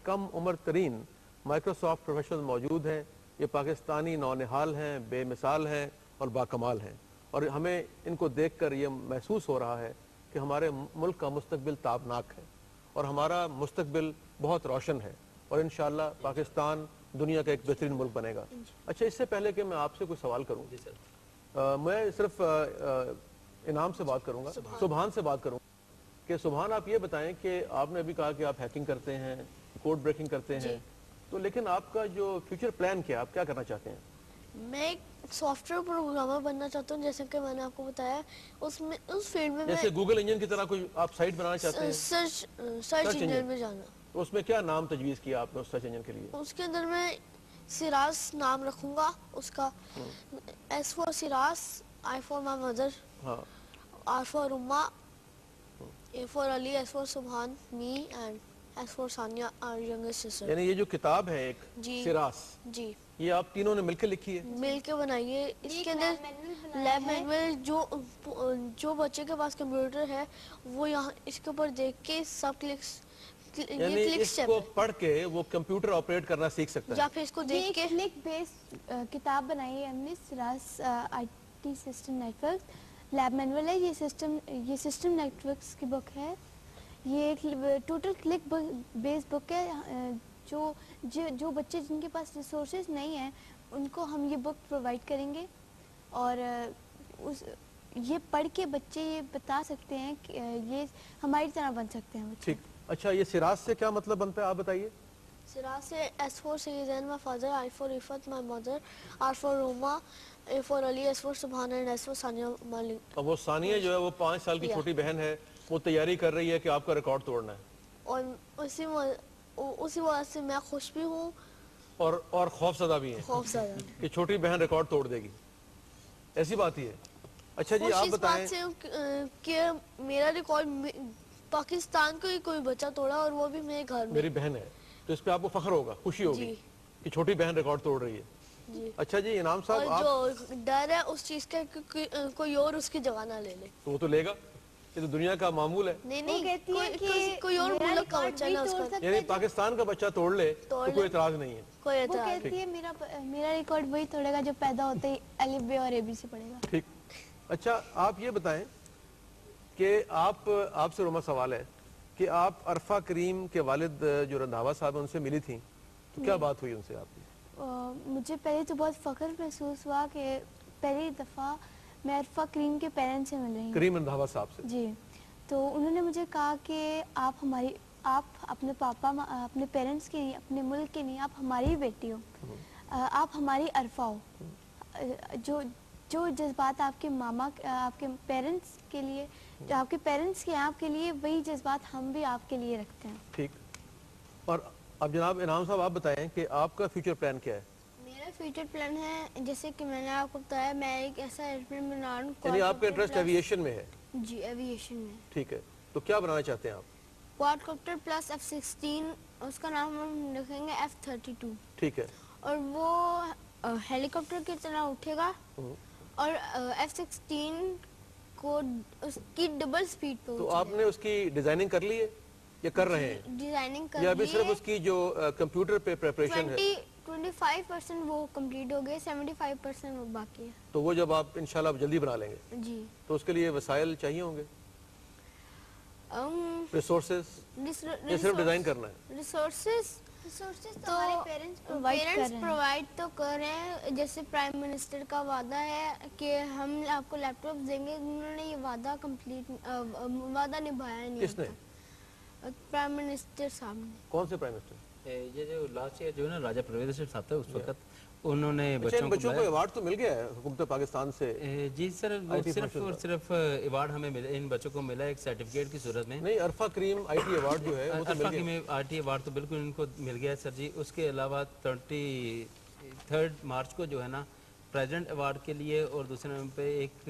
کم عمر ترین Microsoft professional موجود ہیں. یہ پاکستانی نونہال ہیں, بے مثال ہیں اور باکمال ہیں, اور ہمیں ان کو دیکھ کر یہ محسوس ہو رہا ہے کہ ہمارے ملک کا مستقبل تابناک ہے اور ہمارا مستقبل بہت روشن ہے, اور انشاءاللہ پاکستان دنیا کا ایک بہترین ملک بنے گا. اچھا, اس سے پہلے کہ میں آپ سے کوئی سوال کروں, میں صرف انعام سے بات کروں گا, سبحان سے بات کروں گا کہ سبحان آپ یہ بتائیں کہ آپ نے ابھی کہا کہ آپ ہیکنگ کرتے ہیں, کوڈ بریکنگ کرتے ہیں, تو لیکن آپ کا جو فیوچر پلان کیا, آپ کیا کرنا چاہتے ہیں؟ میں ایک سافٹ ویئر پروگرامر بننا چاہتا ہوں, جیسے کہ میں نے آپ کو بتایا. اس فیلڈ میں جیسے گوگل انجن کی طرح کوئی آپ سائٹ بنانا چاہتے ہیں, سرچ انجن میں جانا. تو اس میں کیا نام تجویز کیا آپ نے اس سرچ انجن کے لیے؟ اس کے اندر میں سراج نام رکھوں گا اس کا. S for Siraj, I for my mother, R for Uma, A for Ali, S for Subhan me, and S for Sania our youngest sister. یعنی یہ جو کتاب ہے ایک سراج, جی یہ آپ تینوں نے مل کے لکھی ہے؟ مل کے بنائی ہے. اس کے اندر لیب مینول, جو بچے کے پاس کمپیوٹر ہے وہ یہاں اس کے اوپر دیکھ کے سب کلکس, یعنی اس کو پڑھ کے وہ کمپیوٹر آپریٹ کرنا سیکھ سکتا ہے, یا پھر اس کو دیکھ کے. کلک بیس کتاب بنائی ہے ہم نے, Siraj I T system network. Lab manual ہے یہ سسٹم نیٹورکس کی بک ہے. یہ ایک ٹوٹل کلک بیس بک ہے. جو بچے جن کے پاس ریسورسز نہیں ہیں ان کو ہم یہ بک پرووائڈ کریں گے, اور یہ پڑھ کے بچے یہ بتا سکتے ہیں کہ یہ ہماری طرح بن سکتے ہیں. ٹھیک. اچھا, یہ سراج سے کیا مطلب بنتا ہے آپ بتائیے؟ سراج سے ایس فور سیزن my father, I for Iffat my mother, R for Ruma, A for Ali, S for Subhan, and S for Sania مالی. اب وہ ثانیہ جو ہے وہ 5 سال کی چھوٹی بہن ہے, وہ تیاری کر رہی ہے کہ آپ کا ریکارڈ توڑنا ہے, اور اسی وجہ سے میں خوش بھی ہوں اور خوف زدہ بھی ہیں کہ چھوٹی بہن ریکارڈ توڑ دے گی. ایسی بات ہی ہے. اچھا جی, آپ بتائیں کہ میرا ریکارڈ پاکستان کا ہی کوئی بچہ توڑا, اور وہ بھی میرے گھر میں. میری بہن ہے, تو اس پہ آپ کو فخر ہوگا, خوشی ہوگی کہ چھوٹی بہن ریکارڈ توڑ رہی ہے. اچھا جی, انعام صاحب, اور جو ڈر ہے اس چیز کا کہ کوئی اور اس کی جگہ نہ لے لے. تو وہ تو لے گا, یہ تو دنیا کا معمول ہے. نہیں, کوئی اور ملک کا بچہ نہ اس کا, یعنی پاکستان کا بچہ توڑ لے تو کوئی اعتراض نہیں ہے. وہ کہتی ہے میرا ریکارڈ وہی توڑے گا جو پیدا ہوتے ہی الف بے اور اے بی سے پڑھے گا. ٹھیک. اچھا, آپ یہ بتائیں کہ آپ سے روما سوال ہے کہ آپ عرفہ کریم کے والد جو رندھاوا صاحب ہیں ان سے ملی تھیں, تو کیا بات ہوئی ان سے آپ کی؟ مجھے پہلے تو بہت فخر محسوس ہوا کہ پہلی دفعہ میں عرفہ کریم کے پیرنٹس سے مل رہی ہوں, کریم رندھاوا صاحب سے. جی. تو انہوں نے مجھے کہا کہ آپ اپنے پاپا, اپنے پیرنٹس کے لیے, اپنے ملک کے لیے آپ ہماری بیٹی ہو, آپ ہماری عرفہ ہو. جو جذبات آپ کے ماما, آپ کے پیرنٹس کے لیے, جو آپ کے پیرنٹس کے آپ کے لیے, وہی جذبات ہم بھی آپ کے لیے رکھتے ہیں. ٹھیک. اور اب جناب انعام صاحب آپ بتائیں کہ آپ کا فیوچر پلان کیا ہے؟ میرا فیوچر پلان ہے, جیسے کہ میں نے آپ کو بتایا, میں ایک ایسا ایئرپلین بنا رہا ہوں. یعنی آپ کا انٹرسٹ ایویشن میں ہے؟ جی, ایویشن میں. ٹھیک ہے. تو کیا بنانا چاہتے ہیں آپ؟ کوارڈ کاپٹر پلس F-16, اس کا نام ہم رکھیں گے F-32. ٹھیک ہے. اور وہ ہیلی کاپٹر کی طرح اٹھے گا, اور F-16 کو اس کی ڈبل سپیڈ پہ. تو آپ نے اس کی ڈیزائننگ کر لی ہے یا کر رہے ہیں؟ ڈیزائننگ کر لی ہے, یا ابھی صرف اس کی جو کمپیوٹر پہ پریپریشن ہے؟ 25% وہ کمپلیٹ ہو گئے, 75% وہ باقی ہے. تو وہ جب آپ انشاءاللہ جلدی بنا لیں گے جی, تو اس کے لیے وسائل چاہیے ہوں گے, ریسورسز, یا صرف ڈیزائن کرنا ہے؟ ریسورسز تو پیرنٹس پرووائڈ تو کر رہے ہیں. جیسے پرائم منسٹر کا وعدہ ہے کہ ہم آپ کو لیپ ٹاپ دیں گے, انہوں نے یہ وعدہ وعدہ نبھایا نہیں. کس نے؟ پرائم منسٹر صاحب نے. کون سے پرائم منسٹر؟ یہ جو لاسٹ ایئر جو ہے نا راجہ پرویز صاحب تھا, اس وقت انہوں نے بچوں کو ایوارڈ تو مل گیا ہے حکومت پاکستان سے؟ جی سر, صرف اور صرف ایوارڈ ہمیں ملا, ان بچوں کو ملا ایک سرٹیفکیٹ کی صورت میں. نہیں, عرفہ کریم آئی ٹی ایوارڈ جو ہے وہ تو مل گیا. عرفہ کریم آئی ٹی ایوارڈ تو بالکل ان کو مل گیا ہے سر جی. اس کے علاوہ 23 مارچ کو جو ہے نا پریزیڈنٹ ایوارڈ کے لیے, اور دوسرے نمبر پہ ایک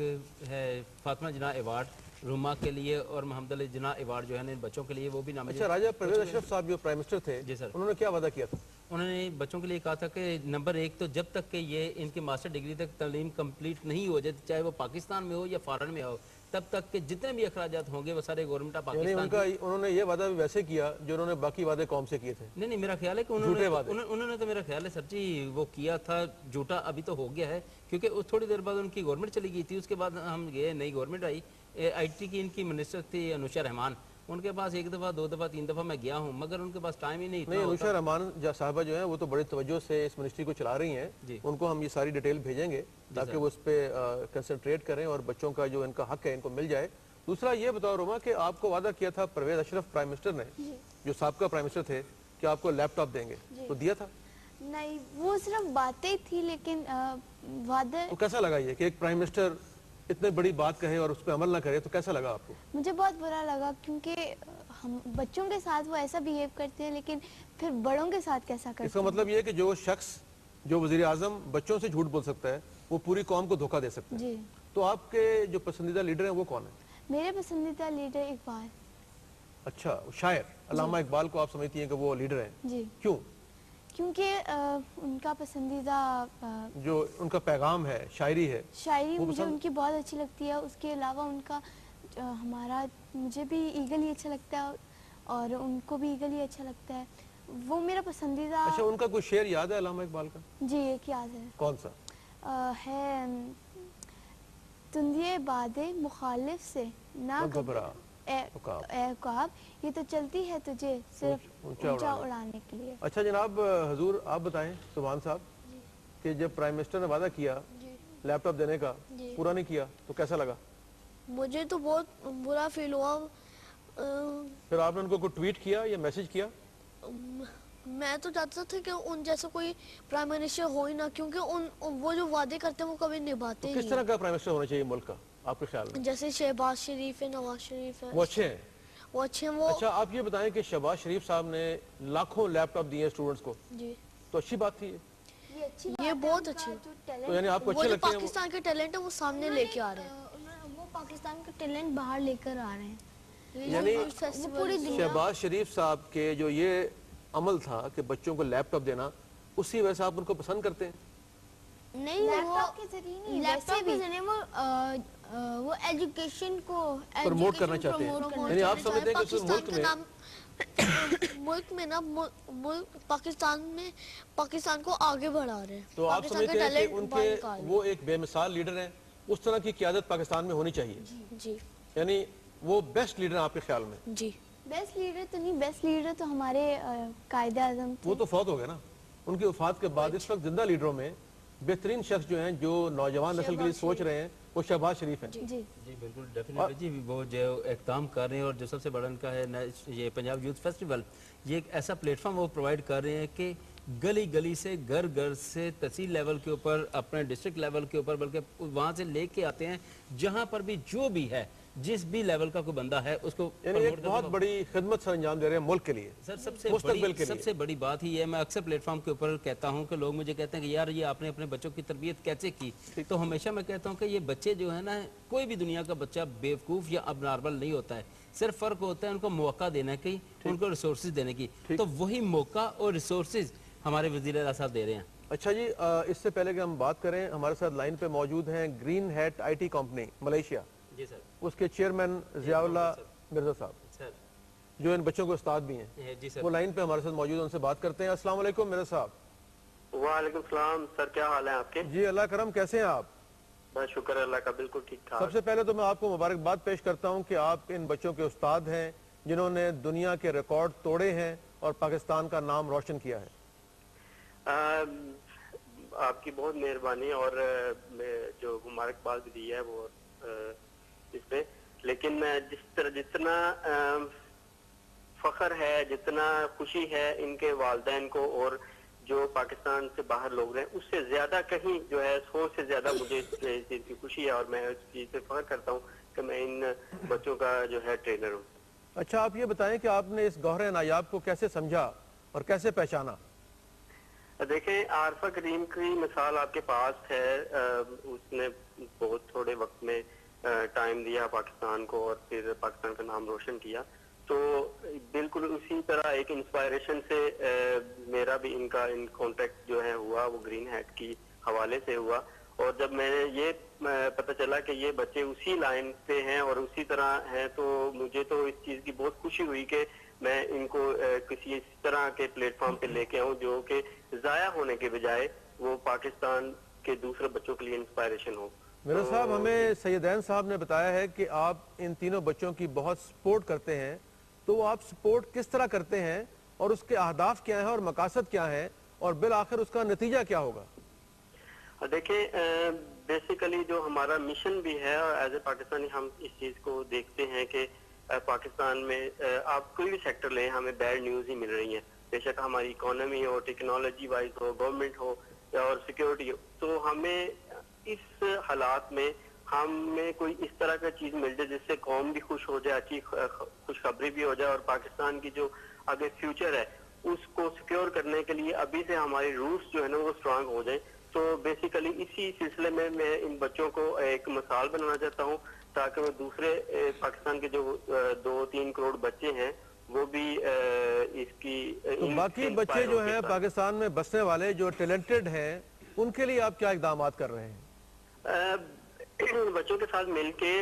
ہے فاطمہ جناح ایوارڈ روما کے لیے, اور محمد علی جناح ایوارڈ جو ہے نا ان بچوں کے لیے, وہ بھی نام. اچھا, راجہ پرویز اشرف صاحب جو پرائم منسٹر تھے, جی سر, انہوں نے کیا وعدہ کیا تھا؟ انہوں نے بچوں کے لیے کہا تھا کہ نمبر 1 تو جب تک کہ یہ ان کی ماسٹر ڈگری تک تعلیم کمپلیٹ نہیں ہو جائے, چاہے وہ پاکستان میں ہو یا فارن میں ہو, تب تک کہ جتنے بھی اخراجات ہوں گے وہ سارے گورنمنٹ آف یعنی پاکستان انہوں نے یہ وعدہ بھی ویسے کیا جو انہوں نے باقی وعدے قوم سے کیے تھے. نہیں میرا خیال ہے کہ انہوں نے تو میرا خیال ہے سر جی وہ کیا تھا جھوٹا ابھی تو ہو گیا ہے کیونکہ تھوڑی دیر بعد ان کی گورنمنٹ چلی گئی تھی. اس کے بعد ہم گئے نئی گورنمنٹ آئی آئی ٹی کی ان کی منسٹر تھی انوشا رحمان. ان کے پاس 1 دفعہ 2 دفعہ 3 دفعہ میں گیا ہوں مگر ان کے پاس ٹائم ہی نہیں اتنا ہوتا. انوشا رحمان صاحبہ جو ہیں وہ تو بڑی توجہ سے اس منسٹری کو چلا رہی ہیں. ان کو ہم یہ ساری ڈیٹیل بھیجیں گے تاکہ وہ اس پہ کنسنٹریٹ کریں اور بچوں کا جو ان کا حق ہے ان کو مل جائے. دوسرا یہ بتاؤ روما کہ آپ کو وعدہ کیا تھا پرویز اشرف پرائم منسٹر نے جو سابقہ پرائم منسٹر تھے کہ آپ کو لیپ ٹاپ دیں گے تو دیا تھا؟ نہیں وہ صرف باتیں تھی لیکن وعدہ. تو کیسا لگا یہ کہ ایک پرائم منسٹر اتنے بڑی بات کہے اور اس پہ عمل نہ کرے تو کیسا لگا آپ کو؟ مجھے بہت برا لگا کیونکہ ہم بچوں کے ساتھ وہ ایسا بیہیو کرتے ہیں لیکن پھر بڑوں کے ساتھ کیسا کرتے ہیں. اس کا مطلب یہ ہے کہ جو شخص جو وزیر اعظم بچوں سے جھوٹ بول سکتا ہے وہ پوری قوم کو دھوکہ دے سکتا ہے. جی تو آپ کے جو پسندیدہ لیڈر ہیں وہ کون ہیں؟ میرے پسندیدہ لیڈر اقبال. اچھا شاعر علامہ اقبال کو آپ سمجھتی ہیں کہ وہ لیڈر ہیں؟ جی کیوں؟ کیونکہ ان کا پسندیدہ جو ان کا پیغام ہے شاعری ہے شاعری مجھے ان کی بہت اچھی لگتی ہے. اس کے علاوہ ان کا ہمارا مجھے بھی ایگل ہی اچھا لگتا ہے اور ان کو بھی ایگل ہی اچھا لگتا ہے. وہ میرا پسندیدہ. اچھا ان کا کوئی شعر یاد ہے علامہ اقبال کا؟ جی ایک یاد ہے. کون سا ہے تندیے بادے مخالف سے نہ گھبرا اے عقاب یہ تو چلتی ہے تجھے صرف اونچا اڑانے کے لیے. اچھا جناب حضور آپ بتائیں سبحان صاحب کہ جب پرائم منسٹر نے وعدہ کیا لیپ ٹاپ دینے کا پورا نہیں کیا تو کیسا لگا؟ مجھے تو بہت برا فیل ہوا. پھر آپ نے ان کو کوئی ٹویٹ کیا یا میسج کیا؟ میں تو چاہتا تھا کہ ان جیسا کوئی پرائم منسٹر ہو ہی نہ کیونکہ وہ جو وعدے کرتے ہیں وہ کبھی نبھاتے نہیں. کس طرح کا پرائم منسٹر ہونا چاہیے ملک کا آپ کے خیال میں؟ جیسے شہباز شریف ہے نواز شریف ہے وہ اچھے ہیں. وہ اچھے ہیں. وہ اچھا آپ یہ بتائیں کہ شہباز شریف صاحب نے لاکھوں لیپ ٹاپ دیے اسٹوڈنٹس کو جی تو اچھی بات تھی یہ بہت اچھی. تو یعنی آپ کو وہ اچھے جو لگتے ہیں پاکستان کے ٹیلنٹ ہے وہ سامنے لے کے آ رہے ہیں. وہ پاکستان کا ٹیلنٹ باہر لے کر آ رہے ہیں. یعنی پوری شہباز شریف صاحب کے جو یہ عمل تھا کہ بچوں کو لیپ ٹاپ دینا اسی وجہ سے آپ ان کو پسند کرتے ہیں؟ نہیں لیپ ٹاپ کے ذریعے نہیں لیپ ٹاپ کے ذریعے وہ ایجوکیشن کو پروموٹ کرنا چاہتے ہیں. یعنی آپ سمجھتے ہیں کہ ملک میں نا پاکستان کو آگے بڑھا رہے ہیں. تو آپ سمجھتے ہیں کہ ان کے وہ ایک بے مثال لیڈر ہیں اس طرح کی قیادت پاکستان میں ہونی چاہیے. جی یعنی وہ بیسٹ لیڈر ہیں آپ کے خیال میں؟ جی بیسٹ لیڈر تو نہیں. بیسٹ لیڈر تو ہمارے قائد اعظم تھے. وہ تو فوت ہو گئے نا. ان کی وفات کے بعد اس وقت زندہ لیڈروں میں بہترین شخص جو ہیں جو نوجوان نسل کے لیے سوچ رہے ہیں وہ شہباز شریف ہیں. جی جی بالکل ڈیفینیٹلی جی. وہ جو اقدام کر رہے ہیں اور جو سب سے بڑا ان کا ہے یہ پنجاب یوتھ فیسٹیول یہ ایک ایسا پلیٹ فارم وہ پرووائڈ کر رہے ہیں کہ گلی گلی سے گھر گھر سے تحصیل لیول کے اوپر اپنے ڈسٹرکٹ لیول کے اوپر بلکہ وہاں سے لے کے آتے ہیں جہاں پر بھی جو بھی ہے جس بھی لیول کا کوئی بندہ ہے اس کو. یعنی ایک بہت بڑی خدمت سر انجام دے رہے ہیں ملک کے لیے. سر سب سے بڑی بات ہی ہے میں اکثر پلیٹ فارم کے اوپر کہتا ہوں کہ لوگ مجھے کہتے ہیں کہ یار یہ آپ نے اپنے بچوں کی تربیت کیسے کی. تو ہمیشہ میں کہتا ہوں کہ یہ بچے جو ہے نا کوئی بھی دنیا کا بچہ بیوقوف یا اب نارمل نہیں ہوتا ہے. صرف فرق ہوتا ہے ان کو موقع دینے کی ان کو ریسورسز دینے کی. تو وہی موقع اور ریسورسز ہمارے وزیر اعلیٰ صاحب دے رہے ہیں. اچھا جی اس سے پہلے کہ ہم بات کریں ہمارے ساتھ لائن پہ موجود ہیں green hat I T company Malaysia جی سر. اس کے چیئرمین ضیاء اللہ مرزا صاحب جو ان بچوں کو استاد بھی ہیں. جی سر. وہ لائن پہ ہمارے ساتھ موجود ہیں ان سے بات کرتے ہیں. السلام علیکم مرزا صاحب. وعلیکم السلام سر. کیا حال ہے آپ کے؟ جی اللہ کرم. کیسے ہیں آپ؟ بس شکر اللہ کا بالکل ٹھیک ٹھاک. سب سے پہلے تو میں آپ کو مبارکباد پیش کرتا ہوں کہ آپ ان بچوں کے استاد ہیں جنہوں نے دنیا کے ریکارڈ توڑے ہیں اور پاکستان کا نام روشن کیا ہے. آپ کی بہت مہربانی اور جو مبارکباد دی ہے وہ اس پہ. لیکن جتنا فخر ہے جتنا خوشی ہے ان کے والدین کو اور جو پاکستان سے باہر لوگ رہے ہیں اس سے زیادہ کہیں جو ہے 100 سے زیادہ مجھے اس چیز کی خوشی ہے اور میں اس چیز سے فخر کرتا ہوں کہ میں ان بچوں کا جو ہے ٹرینر ہوں. اچھا آپ یہ بتائیں کہ آپ نے اس گوہر نایاب کو کیسے سمجھا اور کیسے پہچانا؟ دیکھیں عارفہ کریم کی مثال آپ کے پاس ہے. اس نے بہت تھوڑے وقت میں ٹائم دیا پاکستان کو اور پھر پاکستان کا نام روشن کیا. تو بالکل اسی طرح ایک انسپائریشن سے میرا بھی ان کانٹیکٹ جو ہے ہوا وہ گرین ہیٹ کی حوالے سے ہوا. اور جب میں نے یہ پتہ چلا کہ یہ بچے اسی لائن پہ ہیں اور اسی طرح ہیں، تو مجھے تو اس چیز کی بہت خوشی ہوئی کہ میں ان کو کسی اس طرح کے پلیٹ فارم پہ لے کے آؤں جو کہ ضائع ہونے کے بجائے وہ پاکستان کے دوسرے بچوں کے لیے انسپائریشن ہو۔ مرزا صاحب، ہمیں سیدین صاحب نے بتایا ہے کہ آپ ان تینوں بچوں کی بہت سپورٹ کرتے ہیں، تو وہ آپ سپورٹ کس طرح کرتے ہیں اور اس کے اہداف کیا ہیں اور مقاصد کیا ہیں اور بالآخر اس کا نتیجہ کیا ہوگا؟ دیکھیں بیسیکلی جو ہمارا مشن بھی ہے اور ایز اے پاکستانی ہم اس چیز کو دیکھتے ہیں کہ پاکستان میں آپ کوئی بھی سیکٹر لیں ہمیں بیڈ نیوز ہی مل رہی ہیں، بے شک ہماری اکانومی ہو، ٹیکنالوجی وائز ہو، گورنمنٹ ہو اور سیکیورٹی ہو، تو ہمیں اس حالات میں ہمیں کوئی اس طرح کا چیز مل جائے جس سے قوم بھی خوش ہو جائے، اچھی خوشخبری بھی ہو جائے اور پاکستان کی جو آگے فیوچر ہے اس کو سیکیور کرنے کے لیے ابھی سے ہماری روٹس جو ہے نا وہ اسٹرانگ ہو جائیں۔ تو بیسیکلی اسی سلسلے میں میں ان بچوں کو ایک مثال بنانا چاہتا ہوں تاکہ وہ دوسرے پاکستان کے جو 2-3 کروڑ بچے ہیں وہ بھی اس کی تو باقی بچے جو ہیں پاکستان میں بسنے والے جو ٹیلنٹڈ ہیں ان کے لیے آپ کیا اقدامات کر رہے ہیں؟ بچوں کے ساتھ مل کے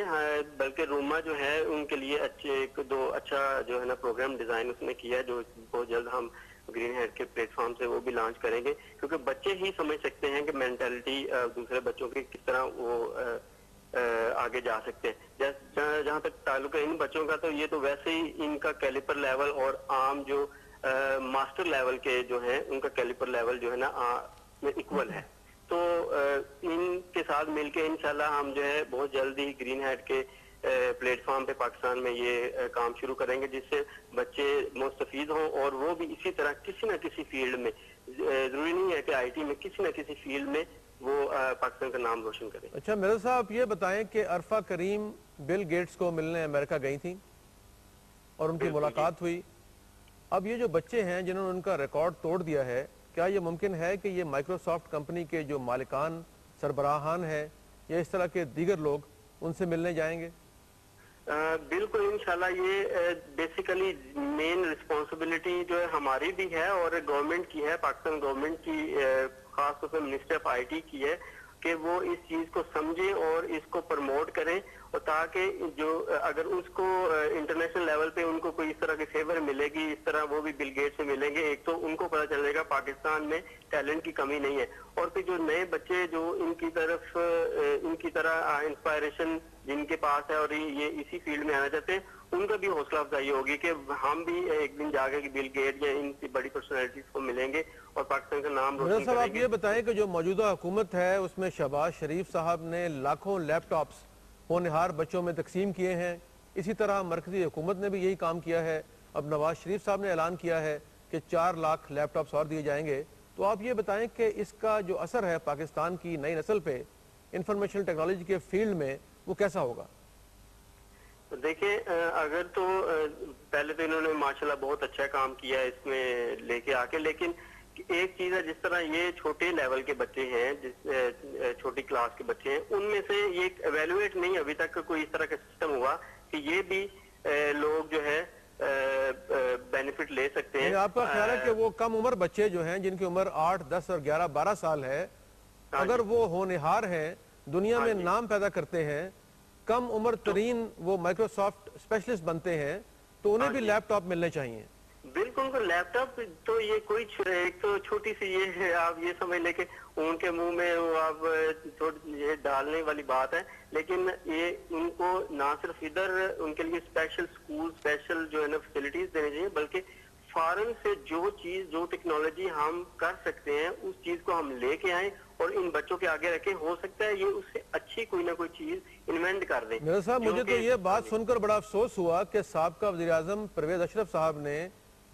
بلکہ روما جو ہے ان کے لیے اچھا جو ہے نا پروگرام ڈیزائن اس نے کیا ہے جو بہت جلد ہم گرین ہیڈ کے پلیٹ فارم سے وہ بھی لانچ کریں گے، کیونکہ بچے ہی سمجھ سکتے ہیں کہ مینٹلٹی دوسرے بچوں کی کس طرح وہ آگے جا سکتے ہیں۔ جہاں تک تعلق ہے ان بچوں کا، تو یہ تو ویسے ہی ان کا کیلیپر لیول اور عام جو ماسٹر لیول کے جو ہیں ان کا کیلیپر لیول جو ہے نا ایکول ہے، تو ان کے ساتھ مل کے انشاءاللہ ہم جو ہے بہت جلد ہی گرین ہیڈ کے پلیٹ فارم پہ پاکستان میں یہ کام شروع کریں گے جس سے بچے مستفید ہوں اور وہ بھی اسی طرح کسی نہ کسی فیلڈ میں، ضروری نہیں ہے کہ آئی ٹی میں، کسی نہ کسی فیلڈ میں وہ پاکستان کا نام روشن کریں۔ اچھا مرزا صاحب، یہ بتائیں کہ عرفہ کریم بل گیٹس کو ملنے امریکہ گئی تھیں اور ان کی ملاقات ہوئی، اب یہ جو بچے ہیں جنہوں نے ان کا ریکارڈ توڑ دیا ہے، کیا یہ ممکن ہے کہ یہ مائکروسافٹ کمپنی کے جو مالکان سربراہان ہیں یا اس طرح کے دیگر لوگ ان سے ملنے جائیں گے؟ بالکل انشاءاللہ یہ بیسیکلی مین رسپانسبلٹی جو ہے ہماری بھی ہے اور گورنمنٹ کی ہے، پاکستان گورنمنٹ کی، خاص طور پہ منسٹر آف آئی ٹی کی ہے کہ وہ اس چیز کو سمجھیں اور اس کو پروموٹ کریں، اور تاکہ جو اگر اس کو انٹرنیشنل لیول پہ ان کو کوئی اس طرح کی فیور ملے گی، اس طرح وہ بھی بل گیٹ سے ملیں گے، ایک تو ان کو پتہ چلے گا پاکستان میں ٹیلنٹ کی کمی نہیں ہے، اور پھر جو نئے بچے جو ان کی طرف ان کی طرح انسپائریشن جن کے پاس ہے اور یہ اسی فیلڈ میں آنا چاہتے ہیں، ان کا بھی حوصلہ افزائی ہوگی کہ ہم بھی ایک دن جا کے بل گیٹ یا ان کی بڑی پرسنالٹیز کو ملیں گے اور پاکستان کا نام روشن کریں گے۔ آپ یہ بتائیں کہ جو موجودہ حکومت ہے اس میں شہباز شریف صاحب نے لاکھوں لیپ ٹاپس ہونہار بچوں میں تقسیم کیے ہیں، اسی طرح مرکزی حکومت نے بھی یہی کام کیا ہے، اب نواز شریف صاحب نے اعلان کیا ہے کہ 4 لاکھ لیپ ٹاپس اور دیے جائیں گے، تو آپ یہ بتائیں کہ اس کا جو اثر ہے پاکستان کی نئی نسل پہ انفارمیشن ٹیکنالوجی کے فیلڈ میں وہ کیسا ہوگا؟ دیکھیں اگر تو پہلے تو انہوں نے ماشاءاللہ بہت اچھا کام کیا ہے اس میں لے کے آ کے، لیکن ایک چیز ہے جس طرح یہ چھوٹے لیول کے بچے ہیں، چھوٹی کلاس کے بچے ہیں، ان میں سے یہ ایویلویٹ نہیں ابھی تک کوئی اس طرح کا سسٹم ہوا کہ یہ بھی لوگ جو ہے بینیفٹ لے سکتے ہیں۔ آپ کا خیال ہے کہ وہ کم عمر بچے جو ہیں جن کی عمر 8، 10 اور 11، 12 سال ہے، اگر وہ ہونہار ہیں، دنیا میں نام پیدا کرتے ہیں، کم عمر ترین وہ مائکروسافٹ اسپیشلسٹ بنتے ہیں، تو انہیں بھی لیپ ٹاپ ملنے چاہیے؟ بالکل، لیپ ٹاپ تو یہ کوئی ایک تو چھوٹی سی یہ ہے، آپ یہ سمجھ لیں کہ ان کے منہ میں وہ آپ یہ ڈالنے والی بات ہے، لیکن یہ ان کو نہ صرف ادھر ان کے لیے اسپیشل اسکول، اسپیشل جو ہے نا فیسلٹیز دینے چاہیے، بلکہ فارن سے جو چیز، جو ٹیکنالوجی ہم کر سکتے ہیں اس چیز کو ہم لے کے آئیں اور ان بچوں کے آگے رکھیں، ہو سکتا ہے یہ اس سے اچھی کوئی نہ کوئی چیز انوینٹ کر دیں۔ میرا صاحب، مجھے تو یہ بات سن کر بڑا افسوس ہوا کہ سابقہ وزیراعظم پرویز اشرف صاحب نے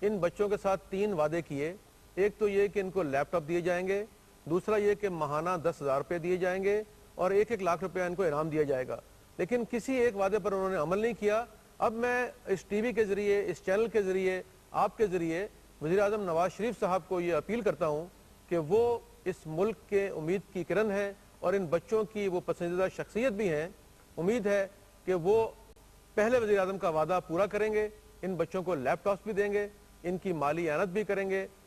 ان بچوں کے ساتھ 3 وعدے کیے، ایک تو یہ کہ ان کو لیپ ٹاپ دیے جائیں گے، دوسرا یہ کہ ماہانہ 10,000 روپے دیے جائیں گے اور 1-1 لاکھ روپے ان کو انعام دیا جائے گا، لیکن کسی ایک وعدے پر انہوں نے عمل نہیں کیا۔ اب میں اس ٹی وی کے ذریعے، اس چینل کے ذریعے، آپ کے ذریعے وزیراعظم نواز شریف صاحب کو یہ اپیل کرتا ہوں کہ وہ اس ملک کے امید کی کرن ہے اور ان بچوں کی وہ پسندیدہ شخصیت بھی ہیں، امید ہے کہ وہ پہلے وزیراعظم کا وعدہ پورا کریں گے، ان بچوں کو لیپ ٹاپس بھی دیں گے، ان کی مالی اعانت بھی کریں گے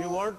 You want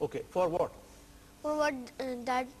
Okay, for what? For what that